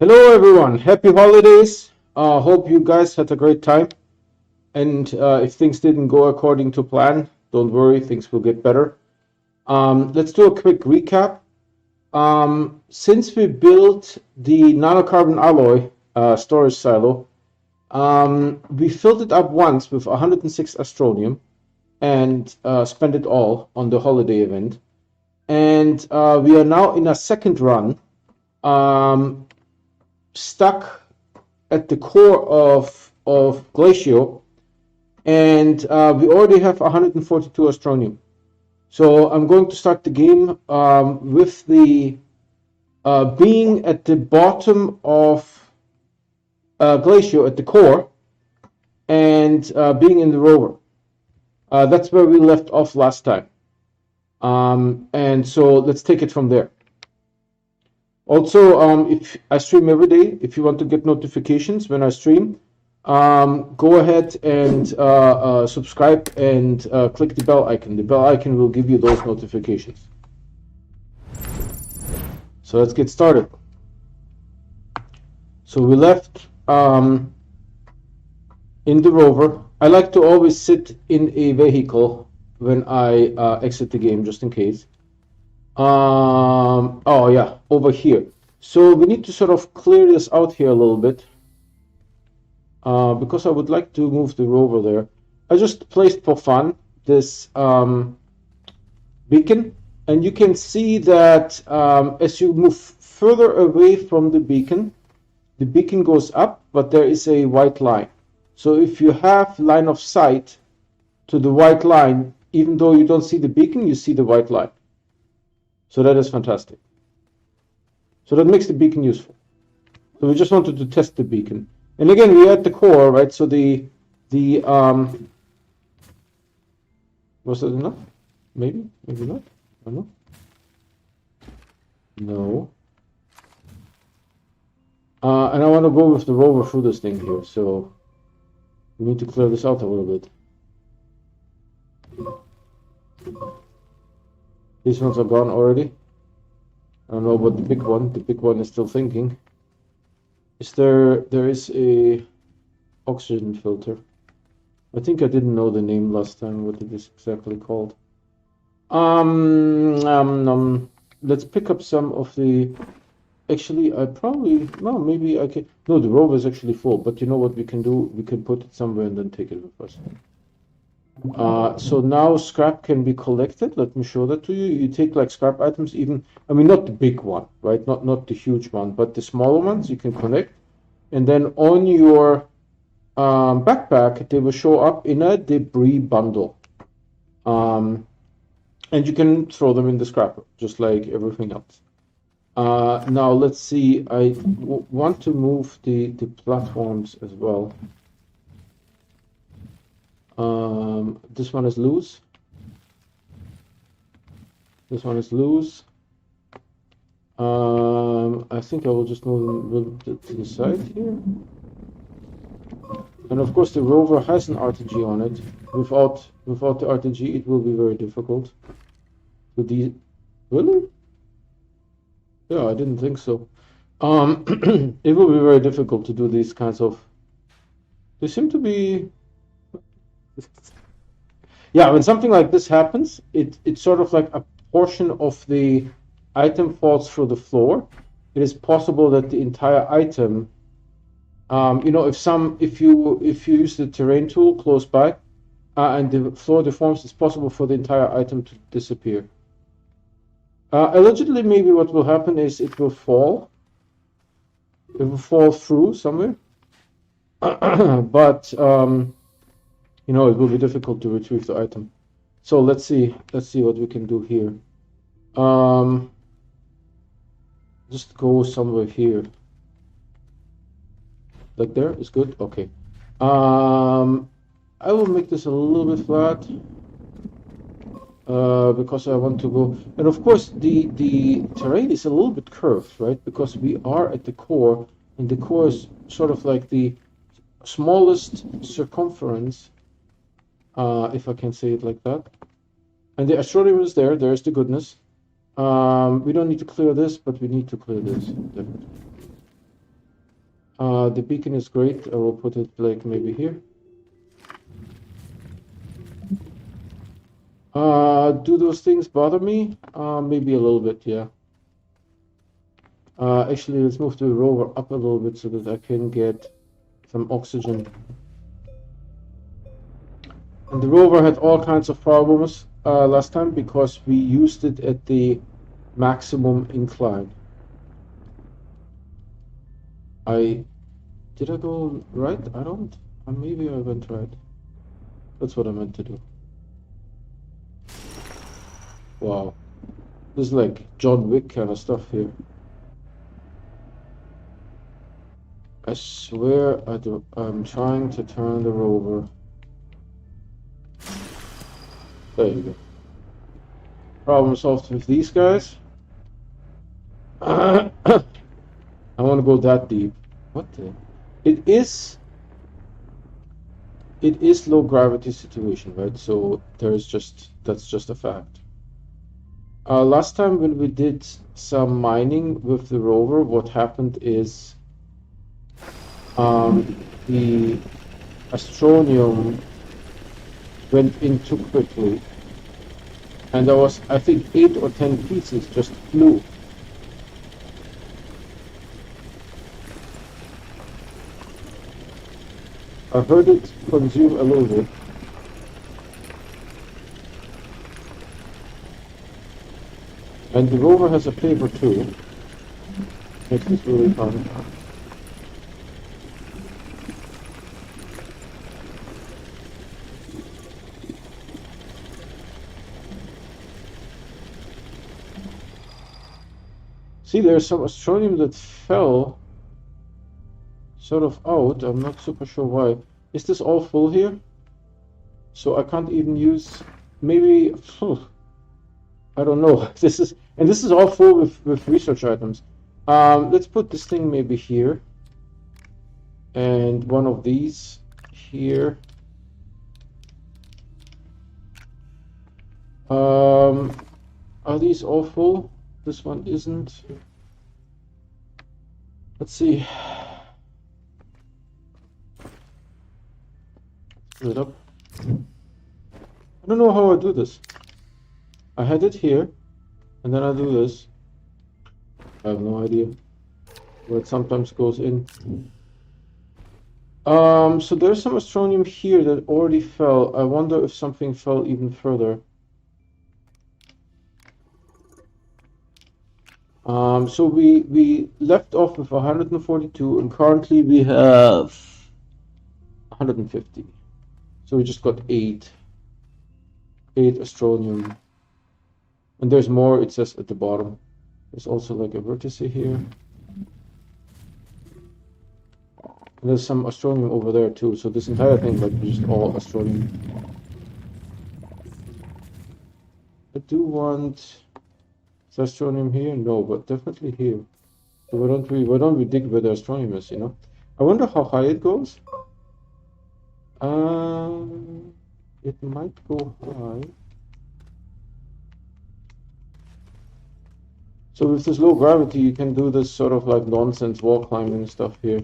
Hello everyone, happy holidays. Hope you guys had a great time. And if things didn't go according to plan, don't worry, things will get better. Let's do a quick recap. Since we built the nanocarbon alloy storage silo, we filled it up once with 106 Astronium and spent it all on the holiday event. And we are now in a second run, stuck at the core of Glacio, and we already have 142 Astronium. So I'm going to start the game with the being at the bottom of Glacio at the core and being in the rover. That's where we left off last time. And so let's take it from there. Also, if I stream every day, if you want to get notifications when I stream, go ahead and subscribe and click the bell icon. The bell icon will give you those notifications. So let's get started. So we left in the rover. I like to always sit in a vehicle when I exit the game, just in case. Oh yeah, over here. So we need to sort of clear this out here a little bit. Because I would like to move the rover there. I just placed for fun this beacon, and you can see that as you move further away from the beacon goes up, but there is a white line. So if you have line of sight to the white line, even though you don't see the beacon, you see the white line. So that is fantastic. So that makes the beacon useful. So we just wanted to test the beacon. And again, we're at the core, right? So was that enough? Maybe, maybe not. I don't know. No. And I want to go with the rover through this thing here, so we need to clear this out a little bit. These ones are gone already. I don't know about the big one. The big one is still thinking. There is a oxygen filter. I think I didn't know the name last time, what it is exactly called. Let's pick up some of the... Actually, maybe I can... No, the rover is actually full, but you know what we can do? We can put it somewhere and then take it with us. So now scrap can be collected. Let me show that to you. You take like scrap items, even, I mean, not the big one, right? Not the huge one, but the smaller ones you can connect. And then on your backpack, they will show up in a debris bundle. And you can throw them in the scrapper, just like everything else. Now let's see, I want to move the platforms as well. This one is loose. This one is loose. I think I will just move them to the side here. And of course the rover has an RTG on it. Without the RTG it will be very difficult. Really? Yeah, I didn't think so. It will be very difficult to do these kinds of... They seem to be... Yeah, when something like this happens, it's sort of like a portion of the item falls through the floor. It is possible that the entire item, you know, if you use the terrain tool close by, and the floor deforms, it's possible for the entire item to disappear. Allegedly, maybe what will happen is it will fall. It will fall through somewhere, but you know, it will be difficult to retrieve the item. So let's see what we can do here. Just go somewhere here. Like there is good. Okay. I will make this a little bit flat because I want to go. And of course, the terrain is a little bit curved, right? Because we are at the core, and the core is sort of like the smallest circumference. If I can say it like that. And the Astronium is there. There's the goodness. We don't need to clear this, but we need to clear this. Definitely. The beacon is great. I will put it like maybe here. Do those things bother me? Maybe a little bit, yeah. Actually, let's move the rover up a little bit so that I can get some oxygen. And the rover had all kinds of problems last time because we used it at the maximum incline. Did I go right? I don't. Maybe I went right. That's what I meant to do. Wow. This is like John Wick kind of stuff here. I swear I'm trying to turn the rover. There you go. Problem solved with these guys. I want to go that deep. What the? It is low gravity situation, right? So that's just a fact. Last time when we did some mining with the rover, what happened is the Astronium went in too quickly, and there was, I think, 8 or 10 pieces just flew. I heard it consume a little bit. And the rover has a flavor too. Makes this really fun. See, there's some Astronium that fell sort of out. I'm not super sure why. Is this all full here? So I can't even use, maybe, I don't know. This is all full with research items. Let's put this thing maybe here. And one of these here. Are these all full? This one isn't. Let's see. Fill it up. I don't know how I do this. I had it here, and then I do this. I have no idea. But it sometimes goes in. So there's some Astronium here that already fell. I wonder if something fell even further. So we left off with 142, and currently we have 150. So we just got 8 Astronium. And there's more, it says at the bottom. There's also like a vertex here. And there's some Astronium over there too. So this entire thing like just all Astronium. I do want Astronium here? No, but definitely here. So why don't we dig where the Astronium is, you know? I wonder how high it goes. It might go high. So with this low gravity, you can do this sort of like nonsense wall climbing stuff here.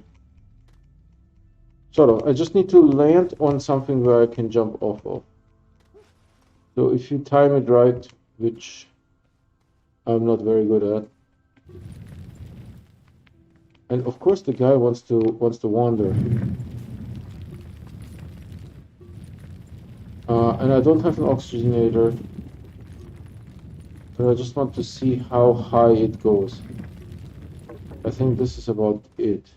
Sort of. I just need to land on something where I can jump off of. So if you time it right, which I'm not very good at. And of course the guy wants to wander. And I don't have an oxygenator. But I just want to see how high it goes. I think this is about it.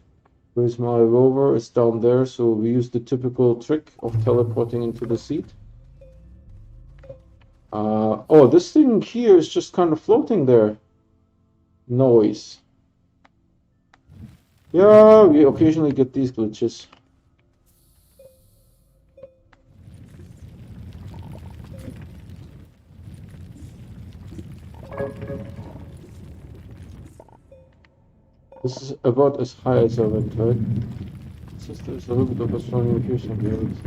Where's my rover? It's down there, so we use the typical trick of teleporting into the seat. Oh, this thing here is just kind of floating there. Noise. Yeah, we occasionally get these glitches. This is about as high as I went, right? It's just there's a little bit of Astroneer here somewhere else.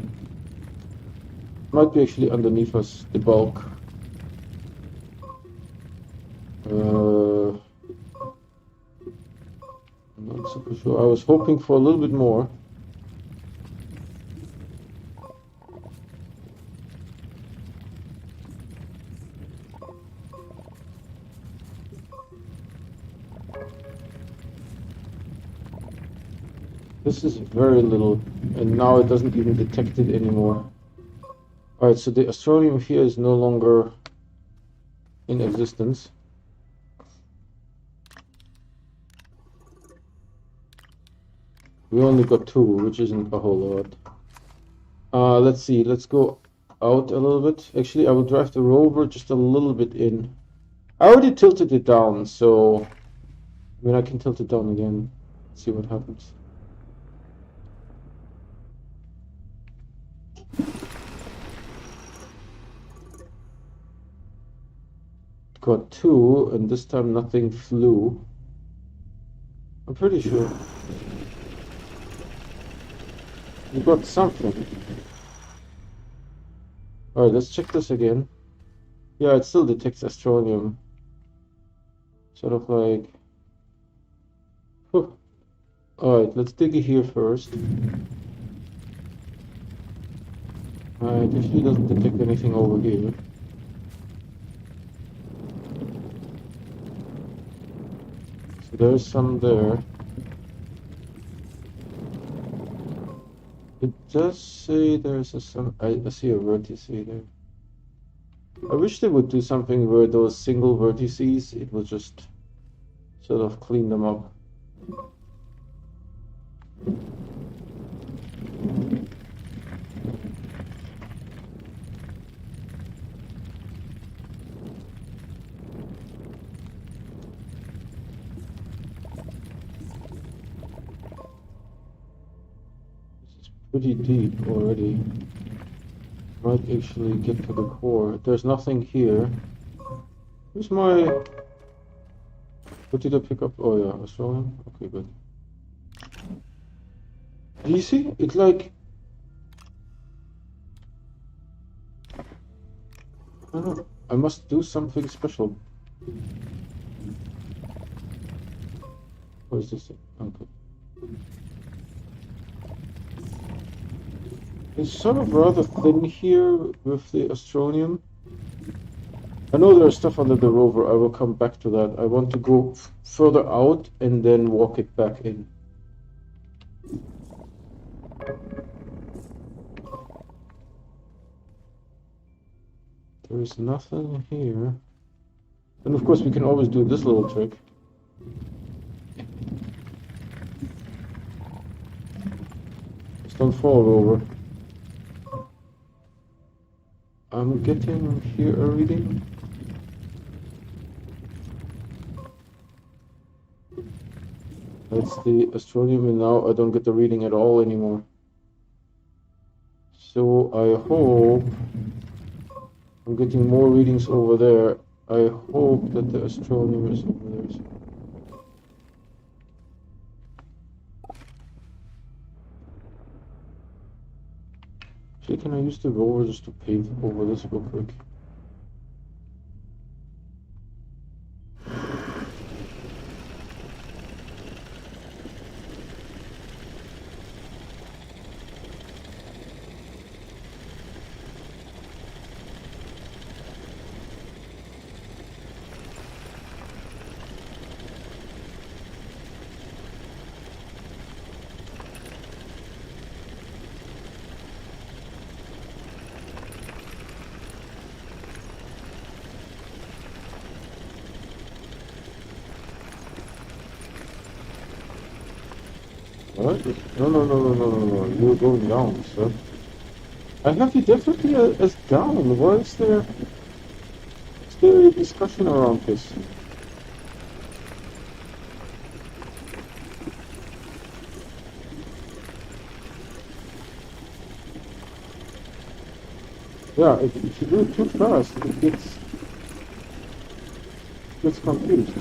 Might be actually underneath us, the bulk. I'm not not super sure. I was hoping for a little bit more. This is very little, and now it doesn't even detect it anymore. Alright, so the Astronium here is no longer in existence. We only got 2, which isn't a whole lot. Let's see, let's go out a little bit. Actually, I will drive the rover just a little bit in. I already tilted it down, so I mean I can tilt it down again. See what happens. Got 2, and this time nothing flew. I'm pretty sure. We got something. Alright, let's check this again. Yeah, it still detects Astronium. Sort of like... Alright, let's dig it here first. Alright, it actually doesn't detect anything over here. So there's some there. It does say there's I see a vertex there. I wish they would do something where those single vertices, it will just sort of clean them up. Pretty deep already. Might actually get to the core. There's nothing here. Where's my... What did I pick up? Oh yeah, Astronium. Okay, good. Do you see? It's like... I don't know. I must do something special. What is this thing? Okay. It's sort of rather thin here with the Astronium. I know there's stuff under the rover. I will come back to that. I want to go further out and then walk it back in. There is nothing here. And of course we can always do this little trick. Just don't fall over. I'm getting here a reading. That's the Astronium, and now I don't get the reading at all anymore. So I hope I'm getting more readings over there. I hope that the Astronium is over there. Actually, can I use the rover just to pave over this real quick? What? No. You're going down, sir. I have you definitely as down. Why is there a discussion around this? Yeah, if you do it too fast, it gets confused.